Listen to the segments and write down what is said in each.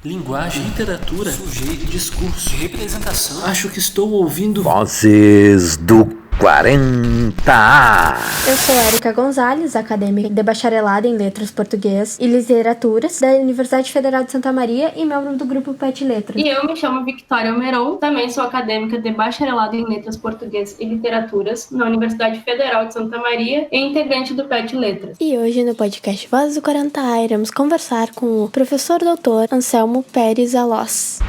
Linguagem, literatura, sujeito, discurso, representação. Acho que estou ouvindo Vozes do 40A. Eu sou Érica Gonzalez, acadêmica de bacharelado em Letras Português e Literaturas da Universidade Federal de Santa Maria e membro do grupo PET Letras. E eu me chamo Victoria Almeron, também sou acadêmica de bacharelado em Letras Português e Literaturas na Universidade Federal de Santa Maria e integrante do PET Letras. E hoje no podcast Vozes do 40A iremos conversar com o professor doutor Anselmo Pérez Alós.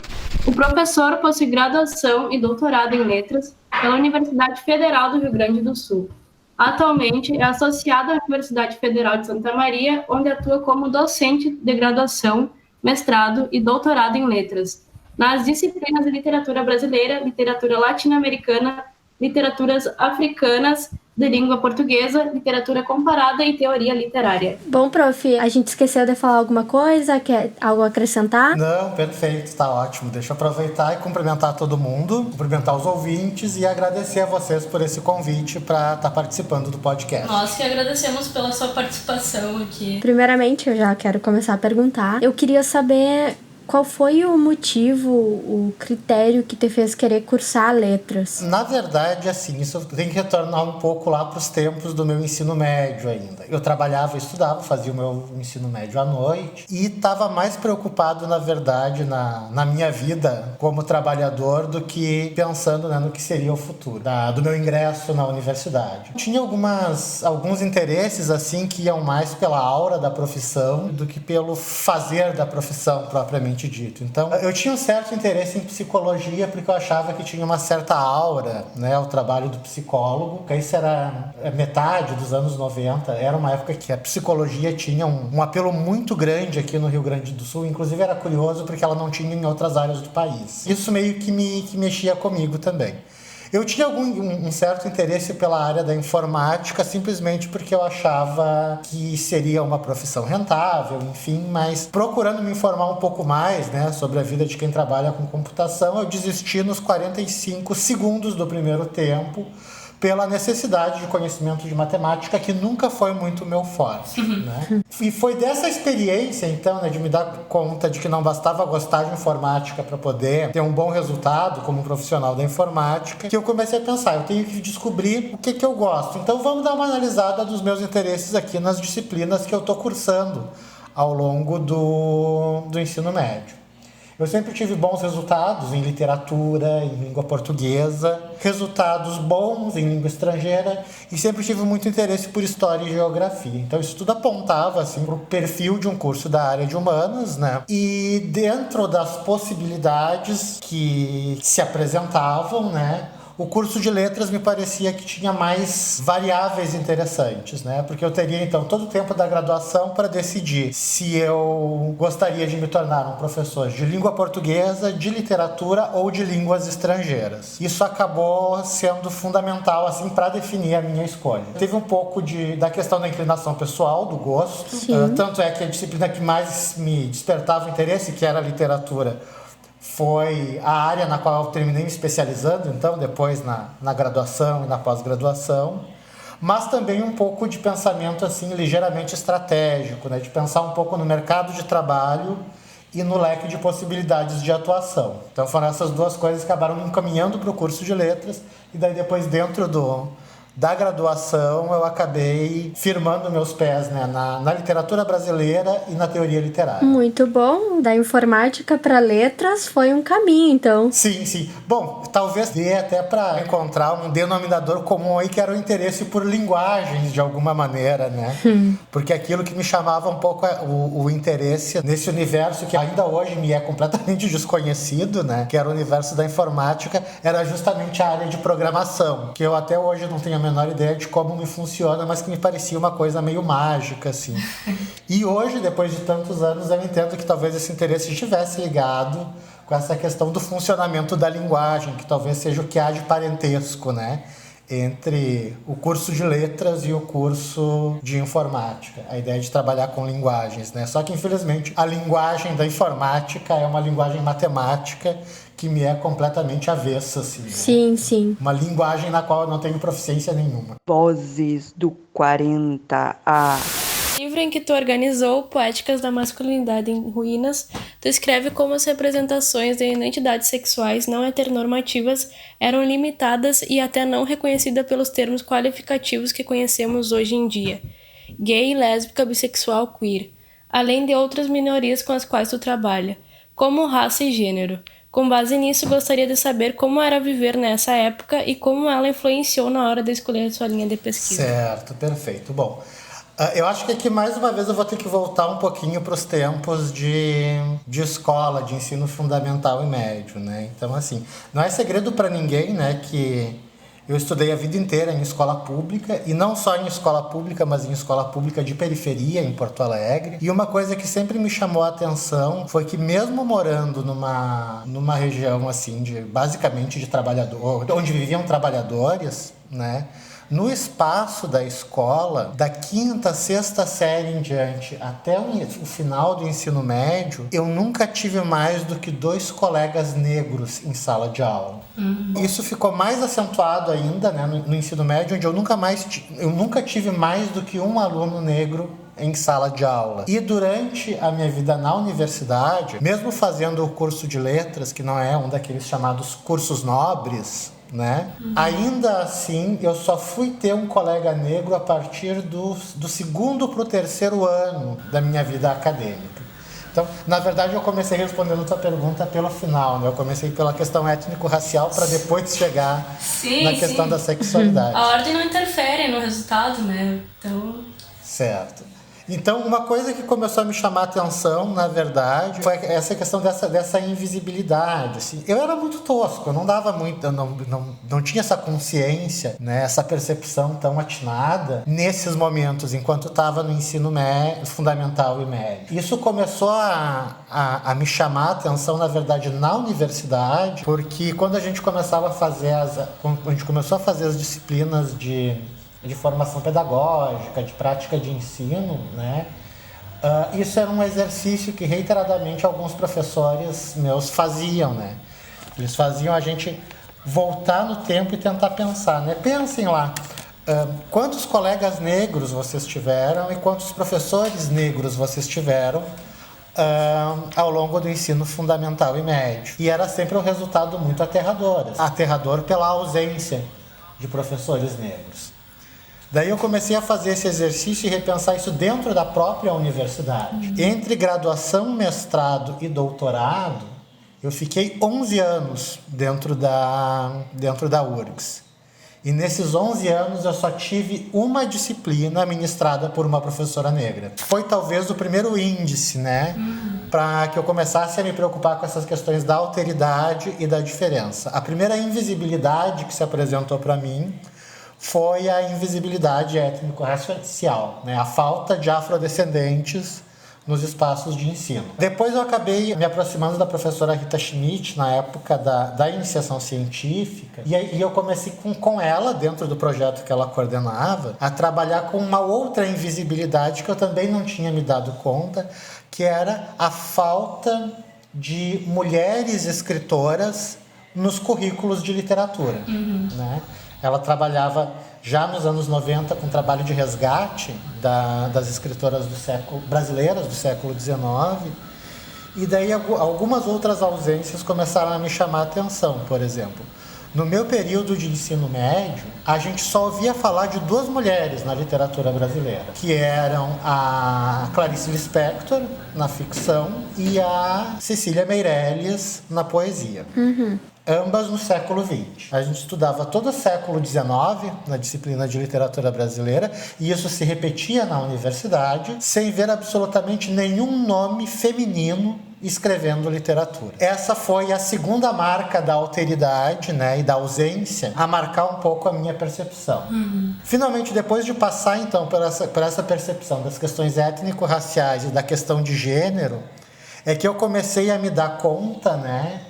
O professor possui graduação e doutorado em Letras pela Universidade Federal do Rio Grande do Sul. Atualmente é associado à Universidade Federal de Santa Maria, onde atua como docente de graduação, mestrado e doutorado em letras, nas disciplinas de literatura brasileira, literatura latino-americana, literaturas africanas, de língua portuguesa, literatura comparada e teoria literária. Bom, prof, a gente esqueceu de falar alguma coisa? Quer algo acrescentar? Não, perfeito, está ótimo. Deixa eu aproveitar e cumprimentar todo mundo, cumprimentar os ouvintes e agradecer a vocês por esse convite para estar participando do podcast. Nós que agradecemos pela sua participação aqui. Primeiramente, eu já quero começar a perguntar. Eu queria saber qual foi o motivo, o critério que te fez querer cursar letras? Na verdade, assim, isso tem que retornar um pouco lá para os tempos do meu ensino médio ainda. Eu trabalhava, estudava, fazia o meu ensino médio à noite e estava mais preocupado, na verdade, na minha vida como trabalhador do que pensando, né, no que seria o futuro do meu ingresso na universidade. Tinha alguns interesses assim que iam mais pela aura da profissão do que pelo fazer da profissão propriamente dito. Então, eu tinha um certo interesse em psicologia porque eu achava que tinha uma certa aura, né, o trabalho do psicólogo, que isso era metade dos anos 90, era uma época que a psicologia tinha um apelo muito grande aqui no Rio Grande do Sul, inclusive era curioso porque ela não tinha em outras áreas do país. Isso meio que mexia comigo também. Eu tinha um certo interesse pela área da informática simplesmente porque eu achava que seria uma profissão rentável, enfim, mas procurando me informar um pouco mais, né, sobre a vida de quem trabalha com computação, eu desisti nos 45 segundos do primeiro tempo pela necessidade de conhecimento de matemática, que nunca foi muito meu forte, né? E foi dessa experiência, então, né, de me dar conta de que não bastava gostar de informática para poder ter um bom resultado como profissional da informática, que eu comecei a pensar, eu tenho que descobrir o que eu gosto. Então, vamos dar uma analisada dos meus interesses aqui nas disciplinas que eu estou cursando ao longo do ensino médio. Eu sempre tive bons resultados em literatura, em língua portuguesa, resultados bons em língua estrangeira e sempre tive muito interesse por história e geografia. Então isso tudo apontava assim, para o perfil de um curso da área de humanas, né? E dentro das possibilidades que se apresentavam, né, o curso de letras me parecia que tinha mais variáveis interessantes, né? Porque eu teria, então, todo o tempo da graduação para decidir se eu gostaria de me tornar um professor de língua portuguesa, de literatura ou de línguas estrangeiras. Isso acabou sendo fundamental, assim, para definir a minha escolha. Teve um pouco da questão da inclinação pessoal, do gosto. Tanto é que a disciplina que mais me despertava interesse, que era a literatura, foi a área na qual eu terminei me especializando, então, depois na graduação e na pós-graduação, mas também um pouco de pensamento, assim, ligeiramente estratégico, né, de pensar um pouco no mercado de trabalho e no leque de possibilidades de atuação. Então, foram essas duas coisas que acabaram me encaminhando para o curso de letras, e daí depois, dentro da graduação, eu acabei firmando meus pés, né, na literatura brasileira e na teoria literária. Muito bom. Da informática para letras foi um caminho, então. Sim, sim. Bom, talvez dê até para encontrar um denominador comum aí, que era o interesse por linguagens, de alguma maneira, né? Porque aquilo que me chamava um pouco o interesse nesse universo que ainda hoje me é completamente desconhecido, né? Que era o universo da informática, era justamente a área de programação, que eu até hoje não tenho a menor ideia de como me funciona, mas que me parecia uma coisa meio mágica, assim. E hoje, depois de tantos anos, eu entendo que talvez esse interesse estivesse ligado com essa questão do funcionamento da linguagem, que talvez seja o que há de parentesco, né, entre o curso de letras e o curso de informática, a ideia de trabalhar com linguagens, né? Só que, infelizmente, a linguagem da informática é uma linguagem matemática que me é completamente avessa, assim, né? Sim, sim. Uma linguagem na qual eu não tenho proficiência nenhuma. Vozes do 40A. E livro em que tu organizou Poéticas da Masculinidade em Ruínas, tu escreve como as representações de identidades sexuais não heteronormativas eram limitadas e até não reconhecidas pelos termos qualificativos que conhecemos hoje em dia: gay, lésbica, bissexual, queer, além de outras minorias com as quais tu trabalha, como raça e gênero. Com base nisso, gostaria de saber como era viver nessa época e como ela influenciou na hora de escolher a sua linha de pesquisa. Certo, perfeito. Bom, eu acho que aqui mais uma vez eu vou ter que voltar um pouquinho para os tempos de escola, de ensino fundamental e médio, né? Então, assim, não é segredo para ninguém, né, que eu estudei a vida inteira em escola pública, e não só em escola pública, mas em escola pública de periferia, em Porto Alegre. E uma coisa que sempre me chamou a atenção foi que, mesmo morando numa região assim, basicamente de trabalhador, onde viviam trabalhadores, né, no espaço da escola, da quinta, sexta série em diante, até o final do ensino médio, eu nunca tive mais do que 2 colegas negros em sala de aula. Isso ficou mais acentuado ainda, né, no ensino médio, onde eu nunca tive mais do que um aluno negro em sala de aula. E durante a minha vida na universidade, mesmo fazendo o curso de letras, que não é um daqueles chamados cursos nobres, né? Ainda assim, eu só fui ter um colega negro a partir do segundo para o terceiro ano da minha vida acadêmica. Então, na verdade, eu comecei respondendo a tua pergunta pelo final, né? Eu comecei pela questão étnico-racial para depois chegar na questão da sexualidade. A ordem não interfere no resultado, né? Então... Certo. Então, uma coisa que começou a me chamar a atenção, na verdade, foi essa questão dessa invisibilidade. Assim. Eu era muito tosco, eu não dava muito, eu não tinha essa consciência, né, essa percepção tão atinada nesses momentos, enquanto estava no ensino fundamental e médio. Isso começou a me chamar a atenção, na verdade, na universidade, porque quando a gente começava a fazer as disciplinas de formação pedagógica, de prática de ensino, né? Isso era um exercício que reiteradamente alguns professores meus faziam, né? Eles faziam a gente voltar no tempo e tentar pensar, né? Pensem lá, quantos colegas negros vocês tiveram e quantos professores negros vocês tiveram ao longo do ensino fundamental e médio. E era sempre um resultado muito aterrador pela ausência de professores negros. Daí eu comecei a fazer esse exercício e repensar isso dentro da própria universidade. Entre graduação, mestrado e doutorado, eu fiquei 11 anos dentro da URGS. E nesses 11 anos eu só tive uma disciplina ministrada por uma professora negra. Foi talvez o primeiro índice, né, para que eu começasse a me preocupar com essas questões da alteridade e da diferença. A primeira invisibilidade que se apresentou para mim foi a invisibilidade étnico-racial, né? A falta de afrodescendentes nos espaços de ensino. Depois eu acabei me aproximando da professora Rita Schmidt, na época da iniciação científica, e eu comecei com ela, dentro do projeto que ela coordenava, a trabalhar com uma outra invisibilidade que eu também não tinha me dado conta, que era a falta de mulheres escritoras nos currículos de literatura, né? Ela trabalhava já nos anos 90 com trabalho de resgate das escritoras brasileiras do século XIX. E daí algumas outras ausências começaram a me chamar a atenção. Por exemplo, no meu período de ensino médio, a gente só ouvia falar de 2 mulheres na literatura brasileira, que eram a Clarice Lispector, na ficção, e a Cecília Meirelles, na poesia. Ambas no século XX. A gente estudava todo o século XIX na disciplina de literatura brasileira, e isso se repetia na universidade, sem ver absolutamente nenhum nome feminino escrevendo literatura. Essa foi a segunda marca da alteridade, né, e da ausência, a marcar um pouco a minha percepção. Finalmente, depois de passar então por essa percepção das questões étnico-raciais e da questão de gênero, é que eu comecei a me dar conta, né,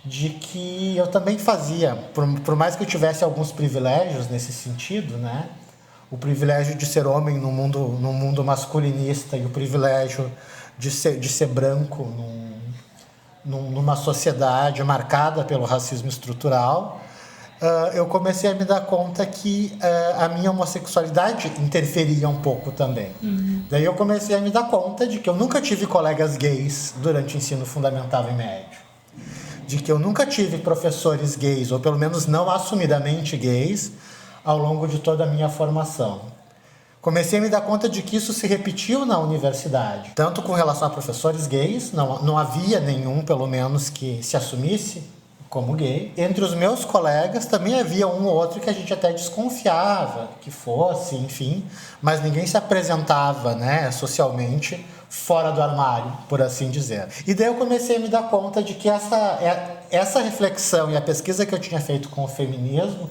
de que eu também fazia, por mais que eu tivesse alguns privilégios nesse sentido, né? O privilégio de ser homem no mundo masculinista e o privilégio de ser branco numa sociedade marcada pelo racismo estrutural, eu comecei a me dar conta que a minha homossexualidade interferia um pouco também. Daí eu comecei a me dar conta de que eu nunca tive colegas gays durante o ensino fundamental e médio. De que eu nunca tive professores gays, ou pelo menos não assumidamente gays, ao longo de toda a minha formação. Comecei a me dar conta de que isso se repetiu na universidade. Tanto com relação a professores gays, não havia nenhum, pelo menos, que se assumisse como gay. Entre os meus colegas também havia um ou outro que a gente até desconfiava que fosse, enfim, mas ninguém se apresentava, né, socialmente fora do armário, por assim dizer. E daí eu comecei a me dar conta de que essa reflexão e a pesquisa que eu tinha feito com o feminismo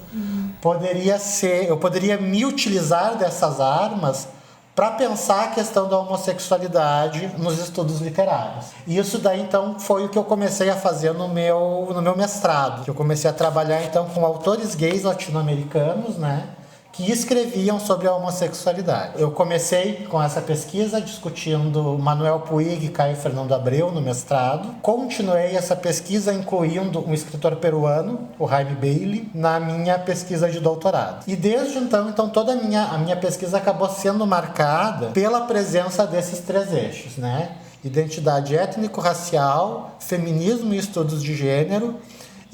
eu poderia me utilizar dessas armas para pensar a questão da homossexualidade nos estudos literários. E isso daí, então, foi o que eu comecei a fazer no meu mestrado. Eu comecei a trabalhar, então, com autores gays latino-americanos, né, que escreviam sobre a homossexualidade. Eu comecei com essa pesquisa discutindo Manuel Puig e Caio Fernando Abreu no mestrado. Continuei essa pesquisa incluindo um escritor peruano, o Jaime Bailey, na minha pesquisa de doutorado. E desde então toda a minha pesquisa acabou sendo marcada pela presença desses três eixos, né? Identidade étnico-racial, feminismo e estudos de gênero,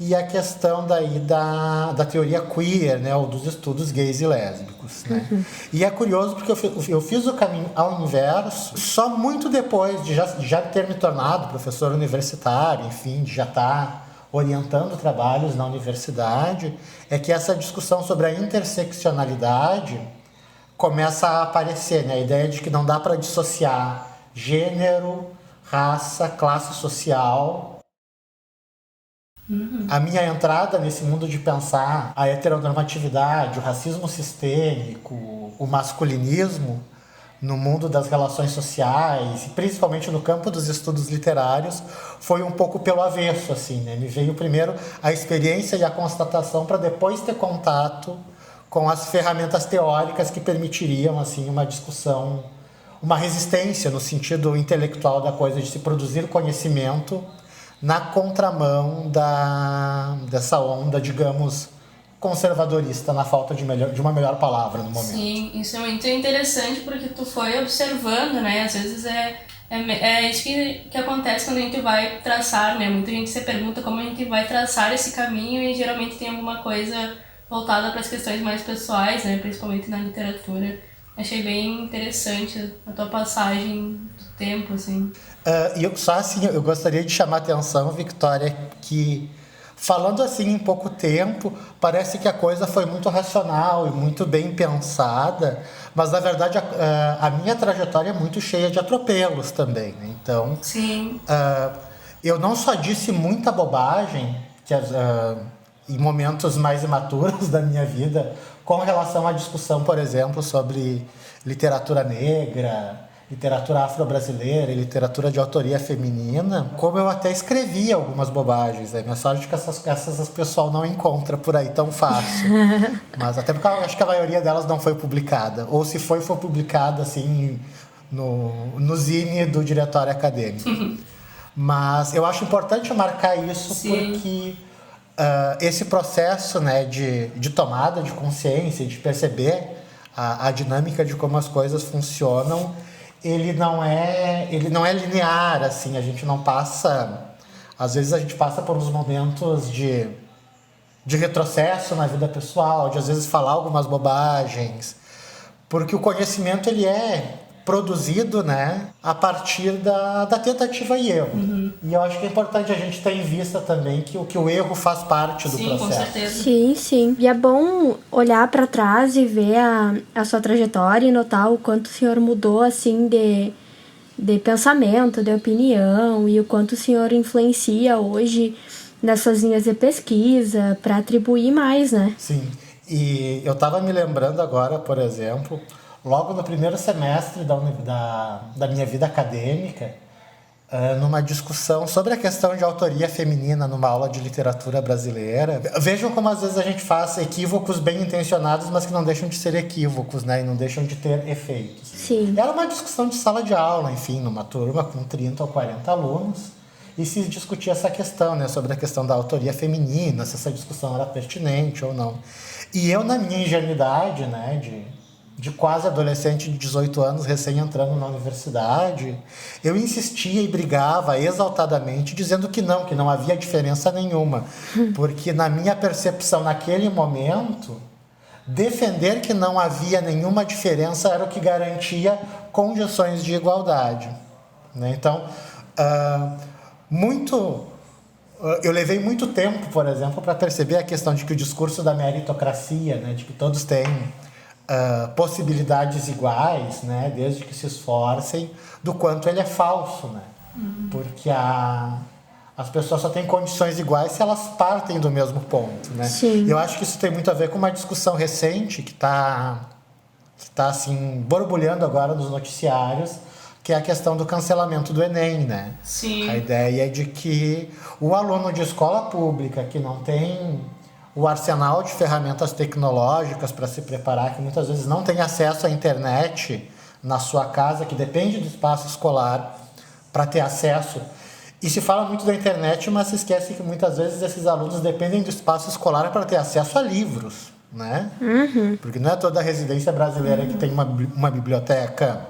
e a questão daí da teoria queer, né, ou dos estudos gays e lésbicos, né? E é curioso porque eu fiz o caminho ao inverso só muito depois de já ter me tornado professor universitário, enfim, de já estar orientando trabalhos na universidade, é que essa discussão sobre a interseccionalidade começa a aparecer, né? A ideia de que não dá para dissociar gênero, raça, classe social. A minha entrada nesse mundo de pensar a heteronormatividade, o racismo sistêmico, o masculinismo no mundo das relações sociais, e principalmente no campo dos estudos literários, foi um pouco pelo avesso, assim, né? Me veio primeiro a experiência e a constatação para depois ter contato com as ferramentas teóricas que permitiriam, assim, uma discussão, uma resistência no sentido intelectual da coisa, de se produzir conhecimento na contramão dessa onda, digamos, conservadorista, na falta de uma melhor palavra no momento. Sim, isso é muito interessante porque tu foi observando, né? Às vezes é isso que acontece quando a gente vai traçar, né? Muita gente se pergunta como a gente vai traçar esse caminho e geralmente tem alguma coisa voltada para as questões mais pessoais, né? Principalmente na literatura. Achei bem interessante a tua passagem do tempo, assim. E eu gostaria de chamar a atenção, Victoria, que falando assim em pouco tempo, parece que a coisa foi muito racional e muito bem pensada, mas na verdade a minha trajetória é muito cheia de atropelos também, né? Então, sim. Eu não só disse muita bobagem em momentos mais imaturos da minha vida, com relação à discussão, por exemplo, sobre literatura negra, literatura afro-brasileira e literatura de autoria feminina, como eu até escrevi algumas bobagens. Minha sorte é que essas o pessoal não encontra por aí tão fácil. Mas até porque eu acho que a maioria delas não foi publicada. Ou se foi publicada assim no zine do diretório acadêmico. Mas eu acho importante marcar isso. Sim. Porque esse processo, né, de tomada de consciência, de perceber a dinâmica de como as coisas funcionam, ele não é linear, assim, a gente não passa... Às vezes a gente passa por uns momentos de retrocesso na vida pessoal, de às vezes falar algumas bobagens, porque o conhecimento ele é produzido, né, a partir da tentativa e erro. E eu acho que é importante a gente ter em vista também que o erro faz parte do processo. Com certeza. Sim, sim. E é bom olhar para trás e ver a sua trajetória e notar o quanto o senhor mudou, assim, de pensamento, de opinião, e o quanto o senhor influencia hoje nas suas linhas de pesquisa para atribuir mais, né? Sim. E eu estava me lembrando agora, por exemplo, logo no primeiro semestre da minha vida acadêmica, numa discussão sobre a questão de autoria feminina numa aula de literatura brasileira. Vejam como às vezes a gente faz equívocos bem intencionados, mas que não deixam de ser equívocos, né? E não deixam de ter efeitos. Sim. Era uma discussão de sala de aula, enfim, numa turma com 30 ou 40 alunos. e se discutia essa questão, né, sobre a questão da autoria feminina, se essa discussão era pertinente ou não. E eu, na minha ingenuidade, né, de quase adolescente de 18 anos, recém entrando na universidade, eu insistia e brigava exaltadamente, dizendo que não havia diferença nenhuma. Porque na minha percepção, naquele momento, defender que não havia nenhuma diferença era o que garantia condições de igualdade. Né? Então, eu levei muito tempo, por exemplo, para perceber a questão de que o discurso da meritocracia, né, de que todos têm possibilidades iguais, né, desde que se esforcem, do quanto ele é falso, né? Porque as pessoas só têm condições iguais se elas partem do mesmo ponto, né? Sim. Eu acho que isso tem muito a ver com uma discussão recente que está assim borbulhando agora nos noticiários, que é a questão do cancelamento do Enem, né? Sim. A ideia é de que o aluno de escola pública que não tem o arsenal de ferramentas tecnológicas para se preparar, que muitas vezes não tem acesso à internet na sua casa, que depende do espaço escolar para ter acesso. E se fala muito da internet, mas se esquece que muitas vezes esses alunos dependem do espaço escolar para ter acesso a livros, né? Porque não é toda a residência brasileira que tem uma biblioteca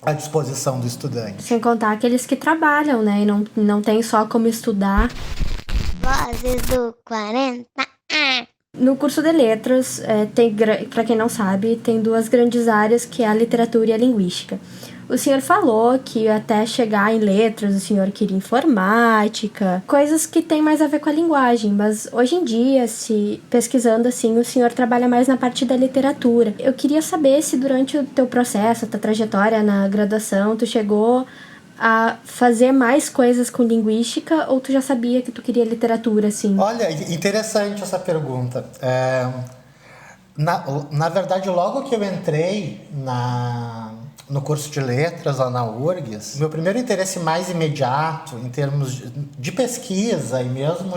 à disposição do estudante. Sem contar aqueles que trabalham, né? E não tem só como estudar. Vozes do 40. No curso de letras, para quem não sabe, tem duas grandes áreas, que é a literatura e a linguística. O senhor falou que até chegar em letras o senhor queria informática, coisas que tem mais a ver com a linguagem, mas hoje em dia, se pesquisando assim, o senhor trabalha mais na parte da literatura. Eu queria saber se durante o teu processo, a tua trajetória na graduação, tu chegou a fazer mais coisas com linguística ou tu já sabia que tu queria literatura, assim? Olha, interessante essa pergunta. Na verdade, logo que eu entrei no curso de letras lá na URGS, meu primeiro interesse mais imediato, em termos de pesquisa e mesmo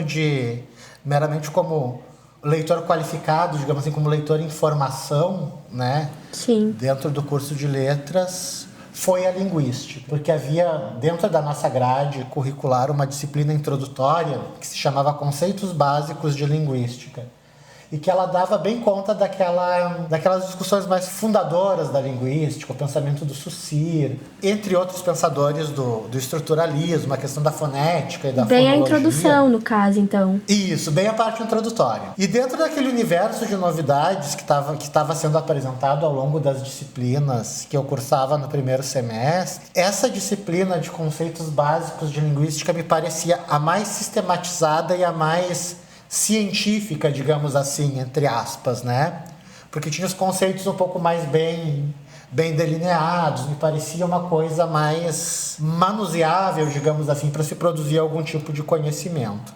meramente como leitor qualificado, digamos assim, como leitor em formação, né? Sim. Dentro do curso de letras, foi a linguística, porque havia dentro da nossa grade curricular uma disciplina introdutória que se chamava Conceitos Básicos de Linguística, e que ela dava bem conta daquelas discussões mais fundadoras da linguística, o pensamento do Saussure, entre outros pensadores do estruturalismo, a questão da fonética e da Bem fonologia. a introdução, no caso, então. Isso, bem a parte introdutória. E dentro daquele universo de novidades que estava sendo apresentado ao longo das disciplinas que eu cursava no primeiro semestre, essa disciplina de conceitos básicos de linguística me parecia a mais sistematizada e a mais científica, digamos assim, entre aspas, né? Porque tinha os conceitos um pouco mais bem delineados, me parecia uma coisa mais manuseável, digamos assim, para se produzir algum tipo de conhecimento.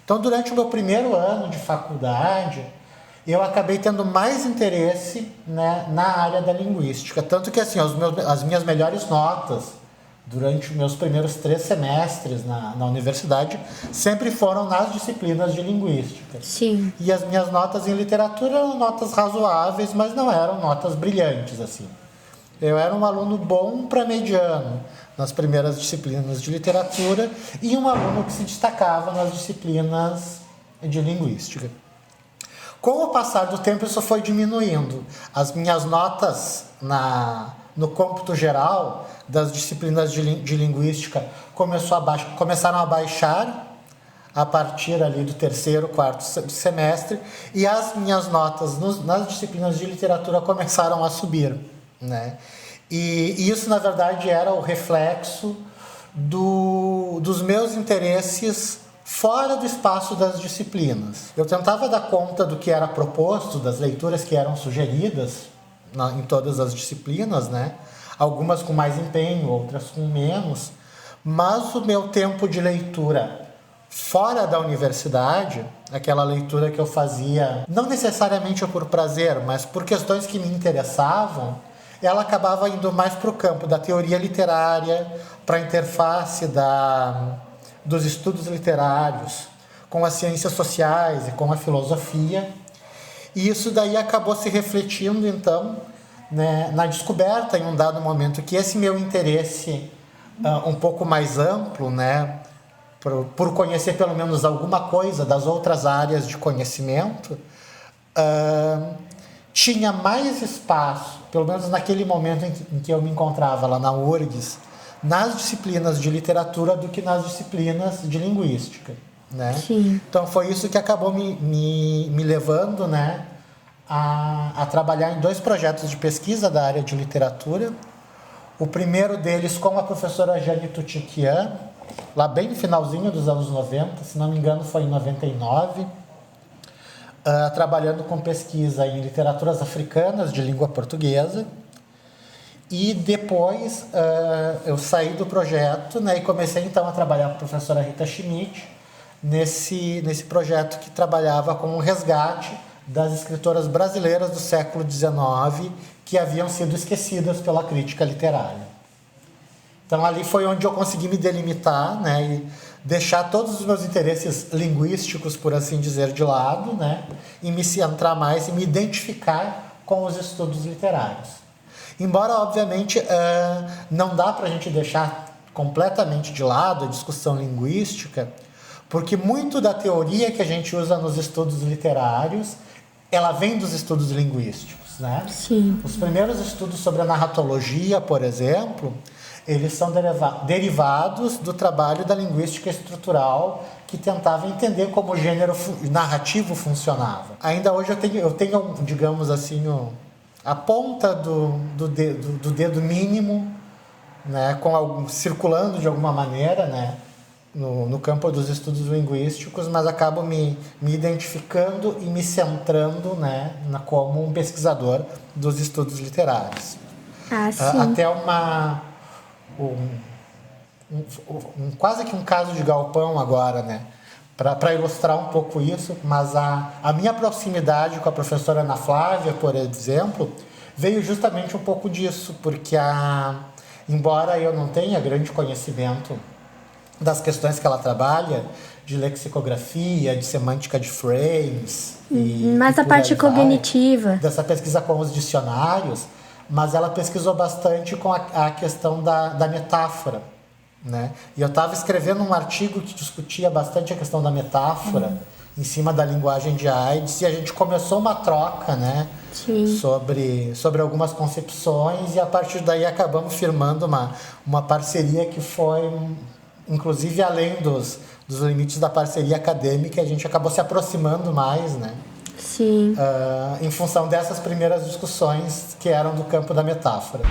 Então, durante o meu primeiro ano de faculdade, eu acabei tendo mais interesse, né, na área da linguística. Tanto que, assim, as minhas melhores notas durante os meus primeiros 3 semestres na universidade sempre foram nas disciplinas de linguística. Sim. E as minhas notas em literatura eram notas razoáveis, mas não eram notas brilhantes, assim. Eu era um aluno bom para mediano nas primeiras disciplinas de literatura e um aluno que se destacava nas disciplinas de linguística. Com o passar do tempo, isso foi diminuindo. As minhas notas no cômputo geral das disciplinas de linguística começaram a baixar a partir ali do 3º, 4º semestre, e as minhas notas nas disciplinas de literatura começaram a subir, né? E isso, na verdade, era o reflexo dos meus interesses fora do espaço das disciplinas. Eu tentava dar conta do que era proposto, das leituras que eram sugeridas em todas as disciplinas, né? Algumas com mais empenho, outras com menos, mas o meu tempo de leitura fora da universidade, aquela leitura que eu fazia, não necessariamente por prazer, mas por questões que me interessavam, ela acabava indo mais para o campo da teoria literária, para a interface dos estudos literários com as ciências sociais e com a filosofia. E isso daí acabou se refletindo, então, né, na descoberta, em um dado momento, que esse meu interesse um pouco mais amplo, né, por conhecer pelo menos alguma coisa das outras áreas de conhecimento, tinha mais espaço, pelo menos naquele momento em que eu me encontrava lá na URGS, nas disciplinas de literatura do que nas disciplinas de linguística, né? Sim. Então foi isso que acabou me levando, né, a trabalhar em 2 projetos de pesquisa da área de literatura. O primeiro deles com a professora Jane Tutiquian, lá bem no finalzinho dos anos 90, se não me engano foi em 99, trabalhando com pesquisa em literaturas africanas de língua portuguesa. E depois eu saí do projeto, né, e comecei então a trabalhar com a professora Rita Schmidt nesse projeto que trabalhava com o resgate das escritoras brasileiras do século XIX que haviam sido esquecidas pela crítica literária. Então ali foi onde eu consegui me delimitar, né, e deixar todos os meus interesses linguísticos, por assim dizer, de lado, né, e me centrar mais e me identificar com os estudos literários. Embora, obviamente, não dá para a gente deixar completamente de lado a discussão linguística, porque muito da teoria que a gente usa nos estudos literários, ela vem dos estudos linguísticos, né? Sim. Os primeiros estudos sobre a narratologia, por exemplo, eles são derivados do trabalho da linguística estrutural, que tentava entender como o gênero narrativo funcionava. Ainda hoje eu tenho digamos assim, a ponta do dedo mínimo, né, circulando de alguma maneira, né, no campo dos estudos linguísticos, mas acabo me identificando e me centrando, né, como um pesquisador dos estudos literários. Sim. Até quase que um caso de galpão agora, né, para ilustrar um pouco isso, mas a minha proximidade com a professora Ana Flávia, por exemplo, veio justamente um pouco disso, porque embora eu não tenha grande conhecimento das questões que ela trabalha, de lexicografia, de semântica de frames... Mas a parte cognitiva. Dessa pesquisa com os dicionários, mas ela pesquisou bastante com a questão da metáfora, né? E eu estava escrevendo um artigo que discutia bastante a questão da metáfora em cima da linguagem de AIDS, e a gente começou uma troca, né? Sim. Sobre algumas concepções, e a partir daí acabamos firmando uma parceria que foi, inclusive, além dos limites da parceria acadêmica, a gente acabou se aproximando mais, né? Sim. Em função dessas primeiras discussões que eram do campo da metáfora.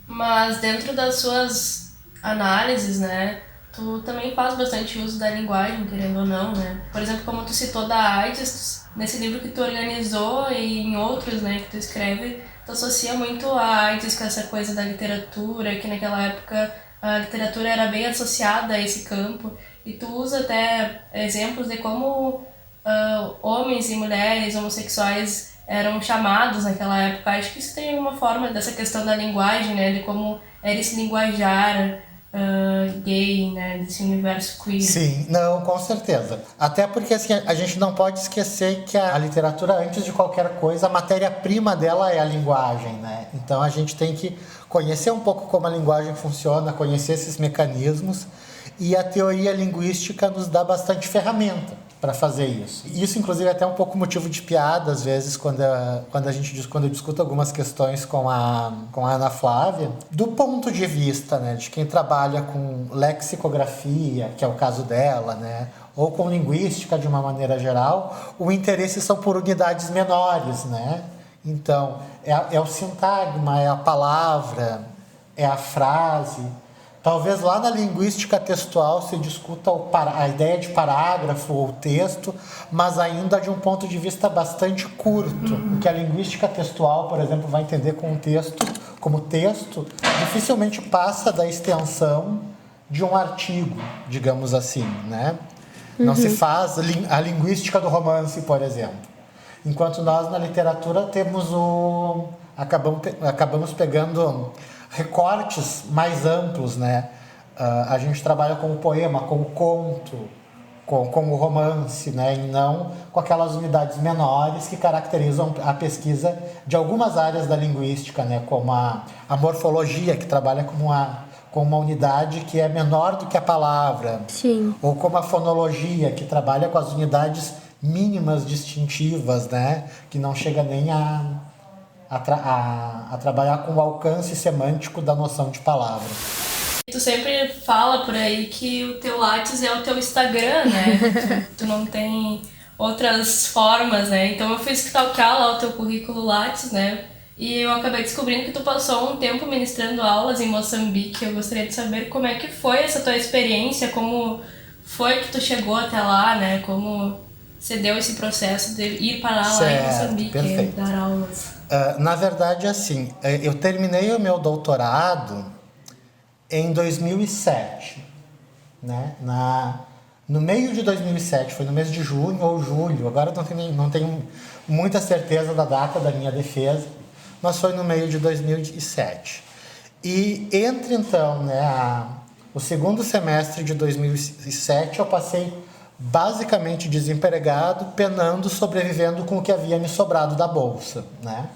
Mas dentro das suas análises, né, tu também faz bastante uso da linguagem, querendo ou não, né? Por exemplo, como tu citou da AIDS, nesse livro que tu organizou e em outros, né, que tu escreve, tu associa muito a AIDS com essa coisa da literatura, que naquela época a literatura era bem associada a esse campo, e tu usa até exemplos de como homens e mulheres homossexuais eram chamados naquela época. Acho que isso tem uma forma dessa questão da linguagem, né, de como era esse linguajar gay, né, desse universo queer. Sim, não, com certeza. Até porque assim, a gente não pode esquecer que a literatura, antes de qualquer coisa, a matéria-prima dela é a linguagem, né? Então a gente tem que conhecer um pouco como a linguagem funciona, conhecer esses mecanismos, e a teoria linguística nos dá bastante ferramenta para fazer isso. Isso, inclusive, é até um pouco motivo de piada, às vezes, quando eu discuto algumas questões com a Ana Flávia, do ponto de vista, né, de quem trabalha com lexicografia, que é o caso dela, né, ou com linguística de uma maneira geral, o interesse são por unidades menores, né? Então, é o sintagma, é a palavra, é a frase. Talvez lá na linguística textual se discuta a ideia de parágrafo ou texto, mas ainda de um ponto de vista bastante curto. O que a linguística textual, por exemplo, vai entender como texto, dificilmente passa da extensão de um artigo, digamos assim, né? Não se faz a linguística do romance, por exemplo. Enquanto nós, na literatura, acabamos pegando recortes mais amplos, né? A gente trabalha com o poema, com o conto, com o romance, né? E não com aquelas unidades menores que caracterizam a pesquisa de algumas áreas da linguística, né? Como a morfologia, que trabalha com uma unidade que é menor do que a palavra. Sim. Ou como a fonologia, que trabalha com as unidades mínimas distintivas, né? Que não chega nem a trabalhar com o alcance semântico da noção de palavra. Tu sempre fala por aí que o teu Lattes é o teu Instagram, né? tu não tem outras formas, né? Então eu fui stalkear lá o teu currículo Lattes, né? E eu acabei descobrindo que tu passou um tempo ministrando aulas em Moçambique. Eu gostaria de saber como é que foi essa tua experiência, como foi que tu chegou até lá, né? Como você deu esse processo de ir para lá em Moçambique, dar aulas. Na verdade, assim, eu terminei o meu doutorado em 2007, né? No meio de 2007, foi no mês de junho ou julho, agora não tenho muita certeza da data da minha defesa, mas foi no meio de 2007. E entre, então, né, o segundo semestre de 2007, eu passei basicamente desempregado, penando, sobrevivendo com o que havia me sobrado da bolsa, né?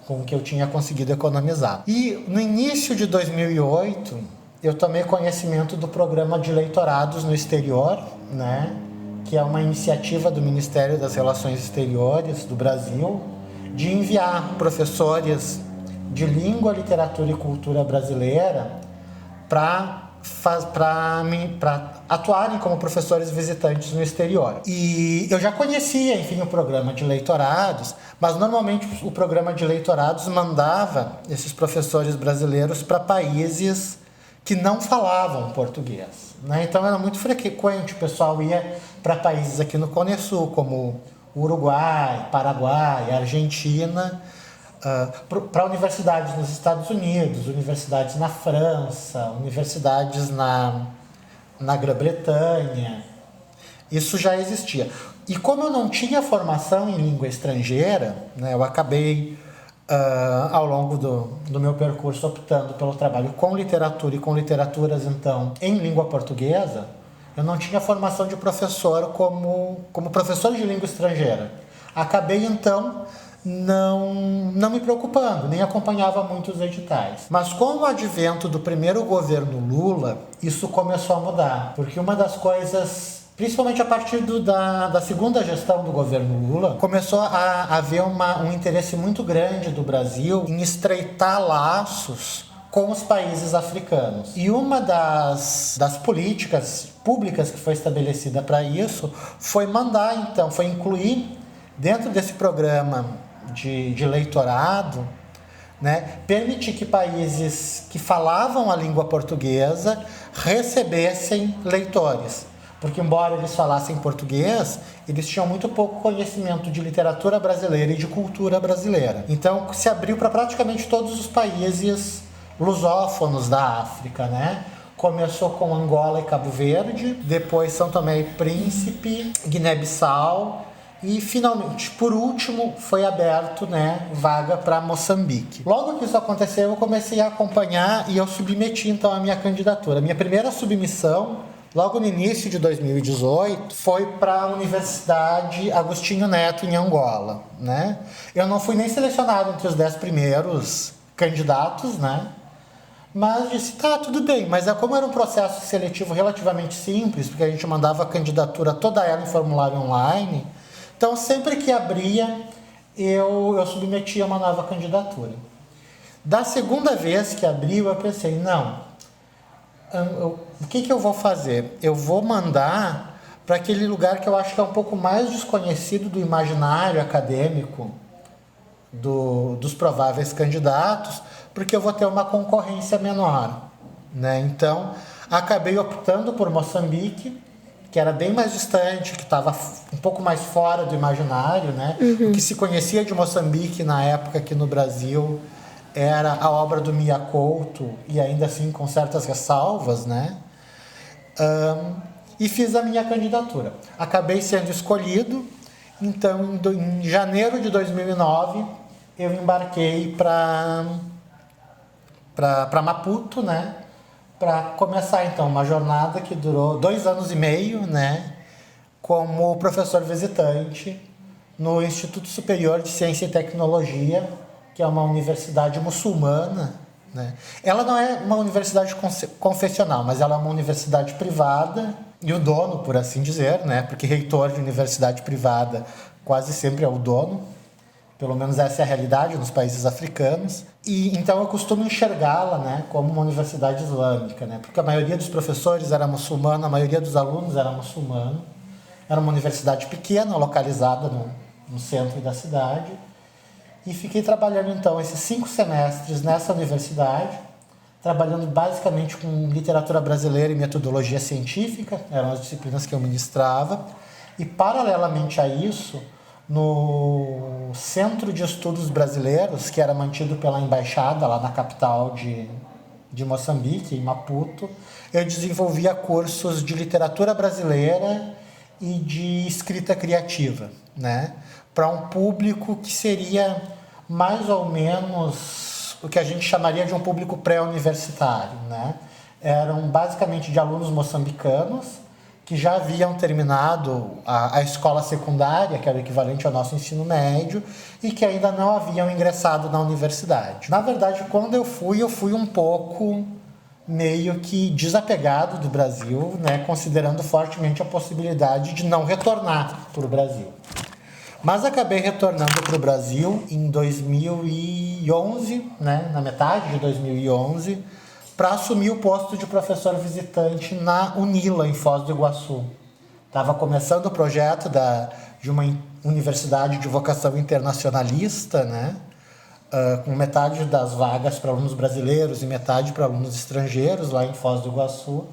Com o que eu tinha conseguido economizar. E no início de 2008, eu tomei conhecimento do programa de leitorados no exterior, né? Que é uma iniciativa do Ministério das Relações Exteriores do Brasil, de enviar professores de língua, literatura e cultura brasileira para atuarem como professores visitantes no exterior. E eu já conhecia, enfim, o programa de leitorados, mas normalmente o programa de leitorados mandava esses professores brasileiros para países que não falavam português, né? Então era muito frequente, o pessoal ia para países aqui no Cone Sul, como Uruguai, Paraguai, Argentina, para universidades nos Estados Unidos, universidades na França, universidades na Grã-Bretanha. Isso já existia. E como eu não tinha formação em língua estrangeira, né, eu acabei, ao longo do meu percurso, optando pelo trabalho com literatura e com literaturas, então, em língua portuguesa. Eu não tinha formação de professor como professor de língua estrangeira. Acabei, então, não me preocupando, nem acompanhava muito os editais. Mas com o advento do primeiro governo Lula, isso começou a mudar. Porque uma das coisas, principalmente a partir da segunda gestão do governo Lula, começou a haver um interesse muito grande do Brasil em estreitar laços com os países africanos. E uma das políticas públicas que foi estabelecida para isso foi foi incluir dentro desse programa de leitorado, né, permitir que países que falavam a língua portuguesa recebessem leitores. Porque, embora eles falassem português, eles tinham muito pouco conhecimento de literatura brasileira e de cultura brasileira. Então, se abriu para praticamente todos os países lusófonos da África, né? Começou com Angola e Cabo Verde, depois São Tomé e Príncipe, Guiné-Bissau e, finalmente, por último, foi aberto, né, vaga para Moçambique. Logo que isso aconteceu, eu comecei a acompanhar e eu submeti, então, a minha candidatura. Minha primeira submissão, logo no início de 2018, foi para a Universidade Agostinho Neto, em Angola, né? Eu não fui nem selecionado entre os 10 primeiros candidatos, né? Mas disse, tá, tudo bem. Mas como era um processo seletivo relativamente simples, porque a gente mandava a candidatura toda ela em formulário online, então sempre que abria, eu submetia uma nova candidatura. Da segunda vez que abriu, eu pensei, não, o que eu vou fazer? Eu vou mandar para aquele lugar que eu acho que é um pouco mais desconhecido do imaginário acadêmico dos prováveis candidatos, porque eu vou ter uma concorrência menor, né? Então, acabei optando por Moçambique, que era bem mais distante, que estava um pouco mais fora do imaginário, né? O que se conhecia de Moçambique na época aqui no Brasil era a obra do Mia Couto, e ainda assim com certas ressalvas, né? E fiz a minha candidatura. Acabei sendo escolhido, então em janeiro de 2009 eu embarquei para Maputo, né? Para começar, então, uma jornada que durou 2 anos e meio, né? Como professor visitante no Instituto Superior de Ciência e Tecnologia, que é uma universidade muçulmana, né? Ela não é uma universidade confessional, mas ela é uma universidade privada e o dono, por assim dizer, né? Porque reitor de universidade privada quase sempre é o dono. Pelo menos essa é a realidade nos países africanos. E então eu costumo enxergá-la, né, como uma universidade islâmica, né? Porque a maioria dos professores era muçulmana, a maioria dos alunos era muçulmano. Era uma universidade pequena, localizada no centro da cidade. E fiquei trabalhando, então, esses 5 semestres nessa universidade, trabalhando basicamente com literatura brasileira e metodologia científica, eram as disciplinas que eu ministrava. E, paralelamente a isso, no Centro de Estudos Brasileiros, que era mantido pela embaixada lá na capital de Moçambique, em Maputo, eu desenvolvia cursos de literatura brasileira e de escrita criativa, né? Para um público que seria mais ou menos o que a gente chamaria de um público pré-universitário, né? Eram basicamente de alunos moçambicanos que já haviam terminado a escola secundária, que era o equivalente ao nosso ensino médio, e que ainda não haviam ingressado na universidade. Na verdade, quando eu fui um pouco meio que desapegado do Brasil, né, considerando fortemente a possibilidade de não retornar para o Brasil. Mas acabei retornando para o Brasil em 2011, né, na metade de 2011, para assumir o posto de professor visitante na UNILA, em Foz do Iguaçu. Estava começando o projeto de uma universidade de vocação internacionalista, né? Com metade das vagas para alunos brasileiros e metade para alunos estrangeiros, lá em Foz do Iguaçu.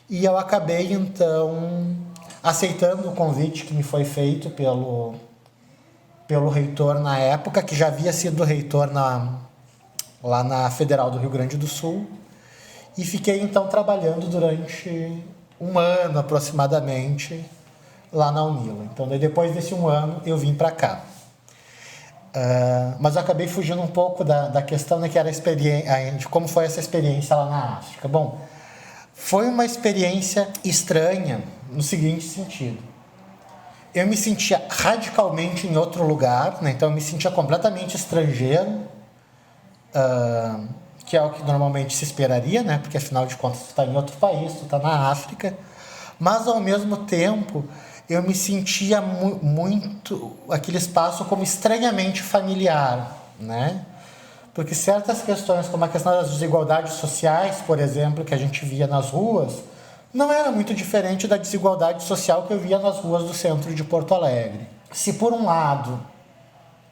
E eu acabei, então, aceitando o convite que me foi feito pelo reitor na época, que já havia sido reitor lá na Federal do Rio Grande do Sul. E fiquei, então, trabalhando durante 1 ano, aproximadamente, lá na UNILA. Então, depois desse 1 ano, eu vim para cá. Mas eu acabei fugindo um pouco da questão, né, que era de como foi essa experiência lá na África. Bom, foi uma experiência estranha no seguinte sentido. Eu me sentia radicalmente em outro lugar, né? Então eu me sentia completamente estrangeiro, que é o que normalmente se esperaria, né? Porque afinal de contas tu está em outro país, tu está na África, mas ao mesmo tempo eu me sentia muito aquele espaço como estranhamente familiar, né? Porque certas questões, como a questão das desigualdades sociais, por exemplo, que a gente via nas ruas, não era muito diferente da desigualdade social que eu via nas ruas do centro de Porto Alegre. Se por um lado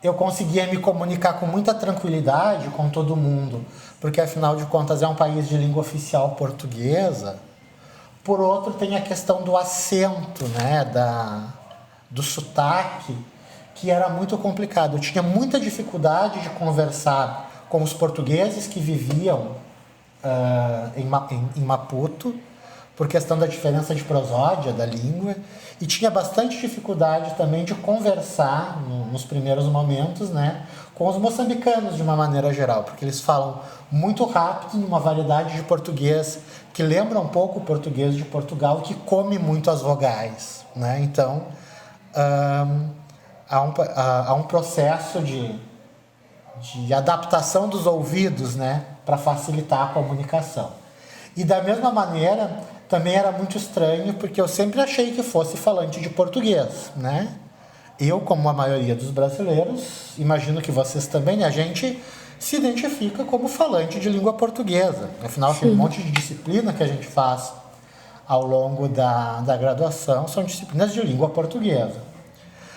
eu conseguia me comunicar com muita tranquilidade com todo mundo, porque afinal de contas é um país de língua oficial portuguesa, por outro tem a questão do acento, né, do sotaque, que era muito complicado. Eu tinha muita dificuldade de conversar com os portugueses que viviam em Maputo, por questão da diferença de prosódia da língua, e tinha bastante dificuldade também de conversar nos primeiros momentos, né, com os moçambicanos de uma maneira geral, porque eles falam muito rápido numa variedade de português que lembra um pouco o português de Portugal, que come muito as vogais, né? Então há um processo de adaptação dos ouvidos, né, para facilitar a comunicação. E da mesma maneira também era muito estranho, porque eu sempre achei que fosse falante de português, né? Eu, como a maioria dos brasileiros, imagino que vocês também, a gente se identifica como falante de língua portuguesa. Afinal, tem um monte de disciplina que a gente faz ao longo da graduação, são disciplinas de língua portuguesa.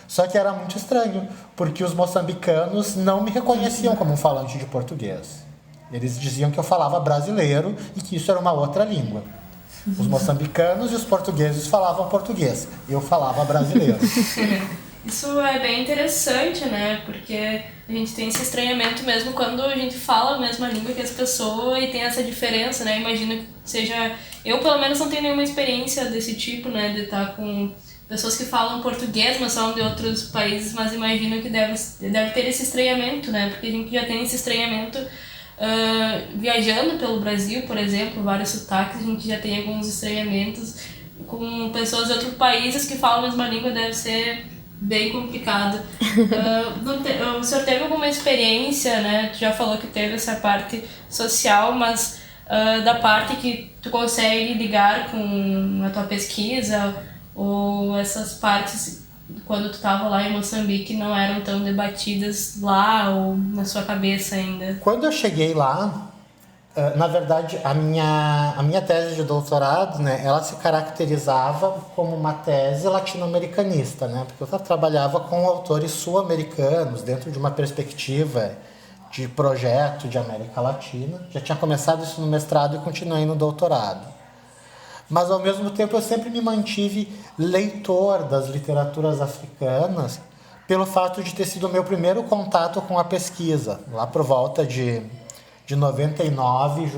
Só que era muito estranho, porque os moçambicanos não me reconheciam como um falante de português. Eles diziam que eu falava brasileiro e que isso era uma outra língua. Os moçambicanos e os portugueses falavam português. Eu falava brasileiro. Isso é bem interessante, né? Porque a gente tem esse estranhamento mesmo quando a gente fala a mesma língua que as pessoas e tem essa diferença, né? Imagino que seja... Eu, pelo menos, não tenho nenhuma experiência desse tipo, né? De estar com pessoas que falam português, mas são de outros países, mas imagino que deve ter esse estranhamento, né? Porque a gente já tem esse estranhamento... viajando pelo Brasil, por exemplo, vários sotaques, a gente já tem alguns estranhamentos com pessoas de outros países que falam a mesma língua, deve ser bem complicado. O senhor teve alguma experiência, né? Tu já falou que teve essa parte social, mas da parte que tu consegue ligar com a tua pesquisa, ou essas partes quando tu estava lá em Moçambique não eram tão debatidas lá ou na sua cabeça ainda? Quando eu cheguei lá, na verdade, a minha tese de doutorado, né, ela se caracterizava como uma tese latino-americanista, né, porque eu trabalhava com autores sul-americanos dentro de uma perspectiva de projeto de América Latina. Já tinha começado isso no mestrado e continuei no doutorado. Mas, ao mesmo tempo, eu sempre me mantive leitor das literaturas africanas pelo fato de ter sido o meu primeiro contato com a pesquisa, lá por volta de 99,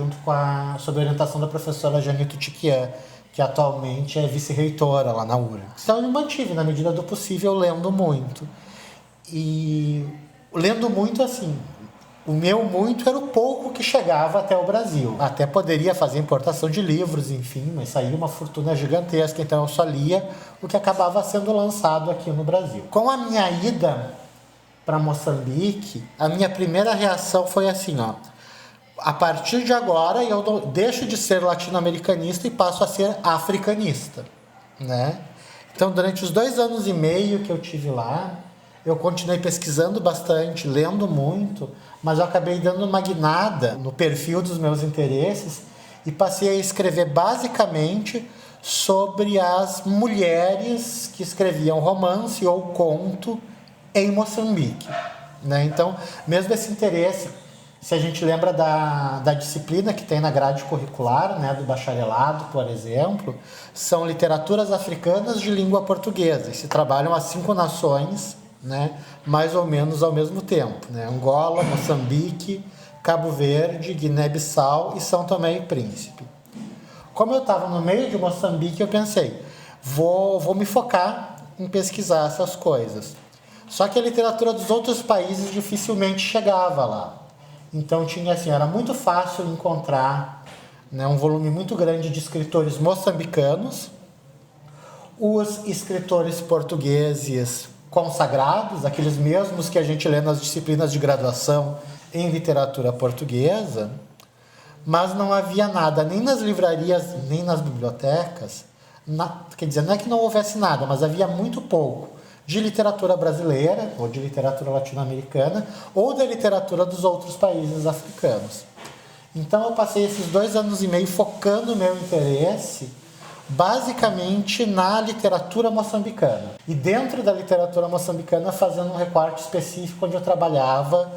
sob a orientação da professora Janito Tiquian, que atualmente é vice-reitora lá na URA. Então, eu me mantive, na medida do possível, lendo muito. E lendo muito, assim, o meu muito era o pouco que chegava até o Brasil. Até poderia fazer importação de livros, enfim, mas saía uma fortuna gigantesca, então eu só lia o que acabava sendo lançado aqui no Brasil. Com a minha ida para Moçambique, a minha primeira reação foi assim, ó: a partir de agora eu deixo de ser latino-americanista e passo a ser africanista, né? Então, durante os 2 anos e meio que eu tive lá, eu continuei pesquisando bastante, lendo muito, mas eu acabei dando uma guinada no perfil dos meus interesses e passei a escrever basicamente sobre as mulheres que escreviam romance ou conto em Moçambique, né? Então, mesmo esse interesse, se a gente lembra da disciplina que tem na grade curricular, né, do bacharelado, por exemplo, são literaturas africanas de língua portuguesa, e se trabalham as 5 nações, né, mais ou menos ao mesmo tempo, né? Angola, Moçambique, Cabo Verde, Guiné-Bissau e São Tomé e Príncipe. Como eu estava no meio de Moçambique, eu pensei, vou me focar em pesquisar essas coisas. Só que a literatura dos outros países dificilmente chegava lá. Então tinha assim, era muito fácil encontrar, né, um volume muito grande de escritores moçambicanos, os escritores portugueses consagrados, aqueles mesmos que a gente lê nas disciplinas de graduação em literatura portuguesa, mas não havia nada, nem nas livrarias, nem nas bibliotecas, quer dizer, não é que não houvesse nada, mas havia muito pouco de literatura brasileira, ou de literatura latino-americana, ou da literatura dos outros países africanos. Então eu passei esses 2 anos e meio focando o meu interesse basicamente na literatura moçambicana. E dentro da literatura moçambicana fazendo um recorte específico onde eu trabalhava